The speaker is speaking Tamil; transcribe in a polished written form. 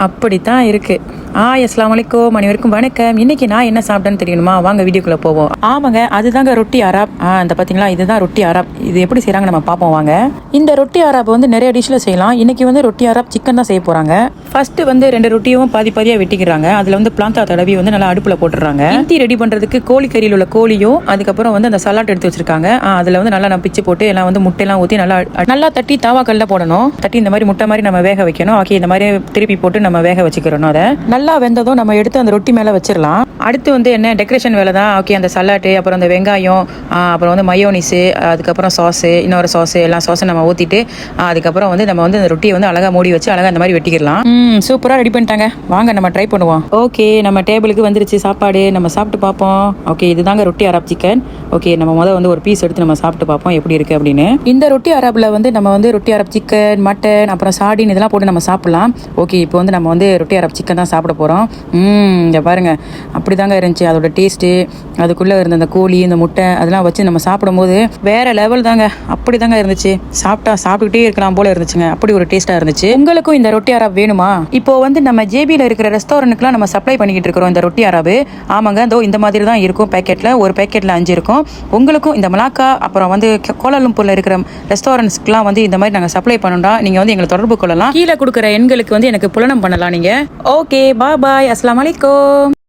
அப்படித்தான் இருக்கு. அஸ்ஸலாமு அலைக்கும், அனைவருக்கும் வணக்கம். இன்னைக்கு நான் என்ன சாப்பிட்டேன்னு தெரியணுமா? வாங்க வீடியோக்குள்ள போவோம். ஆமாங்க, அதுதாங்க ரொட்டி அராப். இந்த பாத்தீங்களா, இதுதான் ரொட்டி அராப். இது எப்படி செய்யறாங்க நம்ம பார்ப்போம் வாங்க. இந்த ரொட்டி அராப் வந்து நிறைய டிஷ்ல செய்யலாம். இன்னைக்கு வந்து ரொட்டி அராப் சிக்கன் தான் செய்ய போறாங்க. ஃபர்ஸ்ட் வந்து 2 ரொட்டியும் பாதி பாதியா வெட்டிக்கிறாங்க. அதுல வந்து பிளாந்தா தடவி வந்து நல்லா அடுப்புல போட்டுறாங்க. இஞ்சி ரெடி பண்றதுக்கு கோழிக்கறியில் உள்ள கோழியும் அதுக்கப்புறம் வந்து அந்த சலாட் எடுத்து வச்சிருக்காங்க. அதுல வந்து நல்லா பிச்சு போட்டு எல்லாம் வந்து முட்டையெல்லாம் ஊற்றி நல்லா தட்டி தாவாக்கல்ல போடணும். தட்டி இந்த மாதிரி முட்டை மாதிரி நம்ம வேக வைக்கணும். ஓகே, இந்த மாதிரி திருப்பி போட்டு நம்ம வேக வச்சுக்கிறோம். அதை நல்லா வெந்ததும் நம்ம எடுத்து அந்த ரொட்டி மேலே வச்சிடலாம். அடுத்து வந்து என்ன டெக்கரேஷன் வேலை தான். ஓகே, அந்த சலாட்டு, அப்புறம் அந்த வெங்காயம், அப்புறம் வந்து மயோனிஸு, அதுக்கப்புறம் சாஸு, இன்னொரு சாஸு, எல்லாம் சாஸை நம்ம ஊற்றிட்டு அதுக்கப்புறம் வந்து நம்ம வந்து அந்த ரொட்டியை வந்து அழகாக மூடி வச்சு அழகாக அந்த மாதிரி வெட்டிக்கலாம். சூப்பராக ரெடி பண்ணிட்டாங்க. வாங்க நம்ம ட்ரை பண்ணுவோம். ஓகே, நம்ம டேபிளுக்கு வந்துருச்சு சாப்பாடு. நம்ம சாப்பிட்டு பார்ப்போம். ஓகே, இதுதாங்க ரொட்டி அராப் சிக்கன். ஓகே, நம்ம வந்து ஒரு பீஸ் எடுத்து நம்ம சாப்பிட்டு பார்ப்போம் எப்படி இருக்கு அப்படின்னு. இந்த ரொட்டி அராப்ல வந்து நம்ம வந்து ரொட்டி அராப் சிக்கன், மட்டன், அப்புறம் சாடின் இதெல்லாம் போட்டு நம்ம சாப்பிடலாம். ஓகே, இப்போ வந்து நம்ம வந்து ரொட்டி அராப் சிக்கன் தான் சாப்பிட போறோம். இங்க பாருங்க, அப்படிதாங்க இருந்துச்சு அதோட டேஸ்ட்டு. அதுக்குள்ள இருந்த அந்த கோழி, இந்த முட்டை அதெல்லாம் வச்சு நம்ம சாப்பிடும்போது வேற லெவல் தாங்க. அப்படிதாங்க இருந்துச்சு. சாப்பிட்டுக்கிட்டே இருக்கலாம் போல இருந்துச்சுங்க. அப்படி ஒரு டேஸ்டா இருந்துச்சு. உங்களுக்கும் இந்த ரொட்டி அராப் வேணுமா? இப்போ வந்து நம்ம ஜேபியில் இருக்கிற ரெஸ்டாரண்ட்டுக்குலாம் நம்ம சப்ளை பண்ணிக்கிட்டு இருக்கிறோம் இந்த ரொட்டி அராப். ஆமாங்க, இதோ இந்த மாதிரி தான் இருக்கும் பேக்கெட்ல. ஒரு பேக்கெட்ல 5 இருக்கும். உங்களுக்கும் இந்த மலாக்கா அப்புறம் வந்து கோலாலம்பூர்ல இருக்கிற ரெஸ்டாரண்ட்ஸ்க்குலாம் வந்து இந்த மாதிரி நாங்கள் சப்ளை பண்ணோம்னா நீங்க வந்து எங்களை தொடர்பு கொள்ளலாம். கீழே கொடுக்குற எண்களுக்கு வந்து எனக்கு புலனம் பண்ணலாம் நீங்க. ஓகே, பாய். அஸ்ஸலாமு அலைக்கும்.